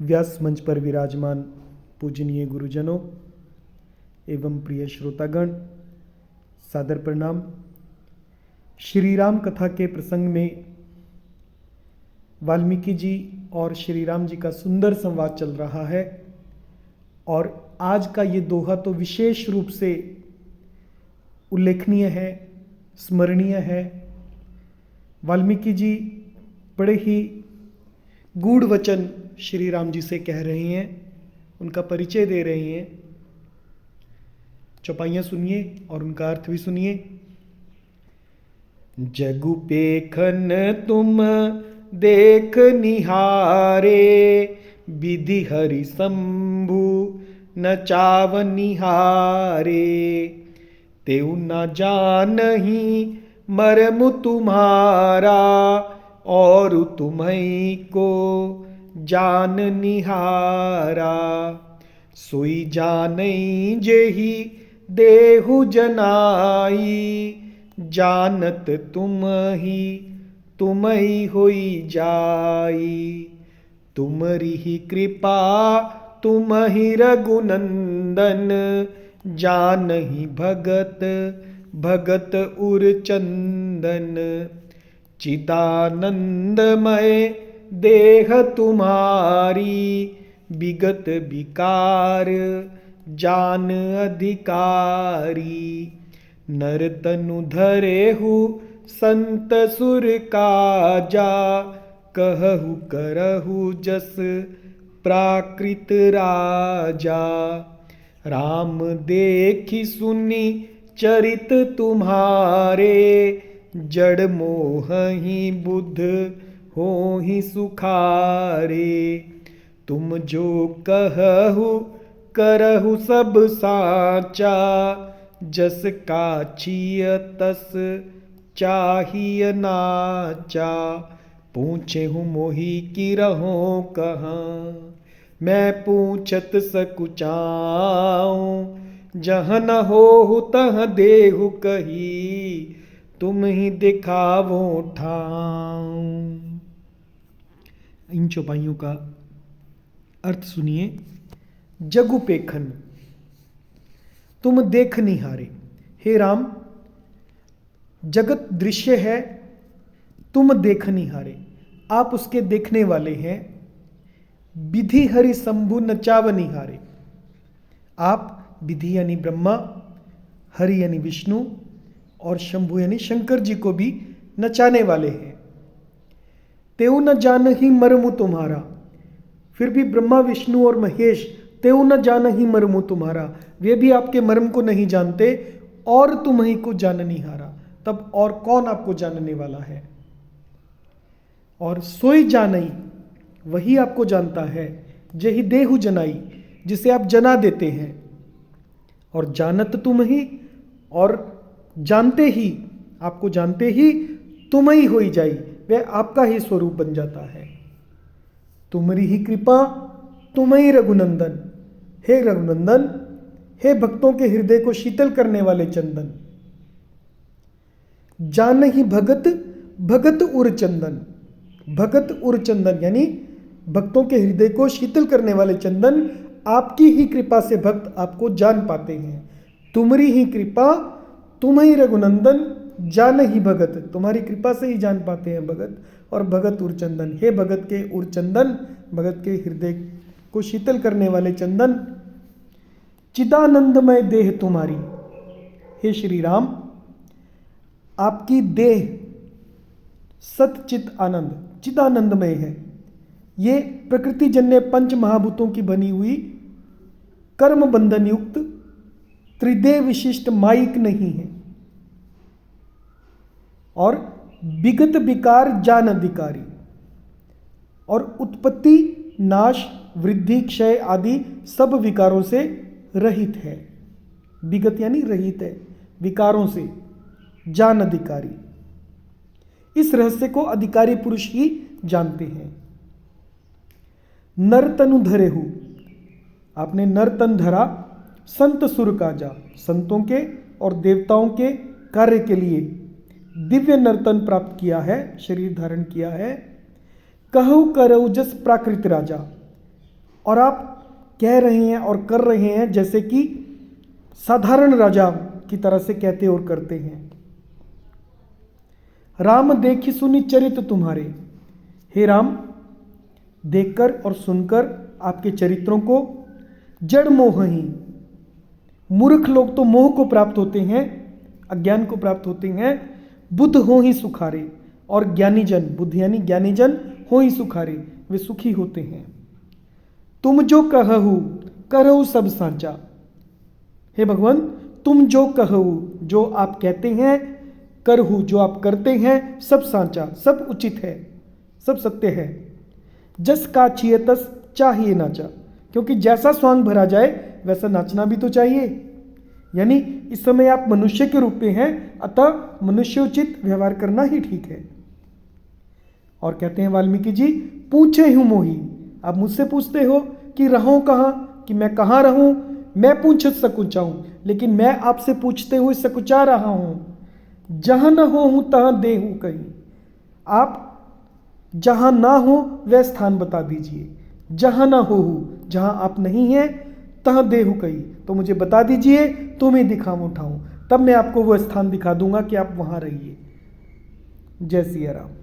व्यास मंच पर विराजमान पूजनीय गुरुजनों एवं प्रिय श्रोतागण, सादर प्रणाम। श्री राम कथा के प्रसंग में वाल्मीकि जी और श्री राम जी का सुंदर संवाद चल रहा है और आज का ये दोहा तो विशेष रूप से उल्लेखनीय है, स्मरणीय है। वाल्मीकि जी बड़े ही गूढ़ वचन श्री राम जी से कह रहे हैं, उनका परिचय दे रहे हैं। चौपाइयाँ सुनिए और उनका अर्थ भी सुनिए। जगु पेखन तुम देख निहारे, विधि हरि शंभु नचाव निहारे। तेउ न जानहि मर्म तुम्हारा, और तुम्हीं को जान निहारा। सोई जानई जेहि देहु जनाई, जानत तुम्हीं होई जाई। तुमरी ही कृपा तुम्हीं रघुनंदन, जानहि भगत भगत उर चंदन। चिदानंदमय देह तुम्हारी, विगत विकार जान अधिकारी। नर तनु धरेहु संत सुर काजा, कहु करहु जस प्राकृत राजा। राम देखि सुनि चरित तुम्हारे, जड़ मोहि बुध होहि सुखारे। तुम जो कहु करहु सब साचा, जस काछिय तस चाहिय नाचा। पूछेहु मोहि कि रहो कहाँ, मैं पूछत सकुचाऊँ। जहाँ न होहु तहाँ देहु कही, तुम ही दिखावो ठाऊँ। इन चौपाइयों का अर्थ सुनिए। जगु पेखन, तुम देख निहारे। हे राम, जगत दृश्य है, तुम देख निहारे, आप उसके देखने वाले हैं। विधि हरि शंभु नचाव निहारे, आप विधि यानी ब्रह्मा, हरि यानी विष्णु और शंभु यानी शंकर जी को भी नचाने वाले हैं। तेउ न जानहि मर्म तुम्हारा, फिर भी ब्रह्मा विष्णु और महेश तेउ न जानहि मर्म तुम्हारा, वे भी आपके मर्म को नहीं जानते। और तुम्हीं को जाननिहारा, तब और कौन आपको जानने वाला है। और सोई जानई, वही आपको जानता है। जेहि देहु जनाई, जिसे आप जना देते हैं। और जानत तुम ही, और जानते ही, आपको जानते ही तुम ही होई जाई, वह आपका ही स्वरूप बन जाता है। तुम्हारी ही कृपा तुम ही रघुनंदन, हे रघुनंदन, हे भक्तों के हृदय को शीतल करने वाले चंदन। जानहि भगत भगत उर चंदन, भगत उर चंदन यानी भक्तों के हृदय को शीतल करने वाले चंदन। आपकी ही कृपा से भक्त आपको जान पाते हैं। तुम्हारी ही कृपा तुम ही रघुनंदन, जानहि भगत, तुम्हारी कृपा से ही जान पाते हैं भगत। और भगत उरचंदन, हे भगत के उरचंदन, भगत के हृदय को शीतल करने वाले चंदन। चिदानंदमय देह तुम्हारी, हे श्री राम, आपकी देह सतचित आनंद, चिदानंदमय है। ये प्रकृति जन्य पंच महाभूतों की बनी हुई कर्म बंधन युक्त त्रिदेह विशिष्ट माइक नहीं है। और विगत विकार जान अधिकारी, और उत्पत्ति नाश वृद्धि क्षय आदि सब विकारों से रहित है। विगत यानी रहित है विकारों से, जान अधिकारी। इस रहस्य को अधिकारी पुरुष ही जानते हैं। नर तनु धरेहु, आपने नर तन धरा। संत सुर काजा, संतों के और देवताओं के कार्य के लिए दिव्य नर्तन प्राप्त किया है, शरीर धारण किया है। कहु करऊ जस प्राकृत राजा, और आप कह रहे हैं और कर रहे हैं जैसे कि साधारण राजा की तरह से कहते और करते हैं। राम देखी सुनी चरित तुम्हारे। हे राम, देखकर और सुनकर आपके चरित्रों को जड़ मोह ही, मूर्ख लोग तो मोह को प्राप्त होते हैं, अज्ञान को प्राप्त होते हैं, बुद्ध हो ही सुखारे, और ज्ञानी जन, बुद्ध यानी ज्ञानी जन हो ही सुखारे, वे सुखी होते हैं। तुम जो कहू करहु सब सांचा। हे भगवान, तुम जो कहू, जो आप कहते हैं, करहु, जो आप करते हैं, सब सांचा, सब उचित है, सब सत्य है। जस का छिए तस चाहिए नाचा, क्योंकि जैसा स्वांग भरा जाए वैसा नाचना भी तो चाहिए। यानी इस समय आप मनुष्य के रूप में हैं, अतः मनुष्योचित व्यवहार करना ही ठीक है। और कहते हैं वाल्मीकि जी, पूछे हूं मोही, आप मुझसे पूछते हो कि रहूं कहाँ, कि मैं कहाँ रहूं, मैं पूछ सकुचाऊं, लेकिन मैं आपसे पूछते हुए सकुचा रहा हूं। जहां न हो हूं तहां देहूं कहीं, आप जहां ना हो वह स्थान बता दीजिए। जहां ना हो, जहां आप नहीं हैं, तहां देहूं कहीं, तो मुझे बता दीजिए, तो मैं दिखाऊं उठाऊं, तब मैं आपको वह स्थान दिखा दूंगा कि आप वहां रहिए। जय सिया राम।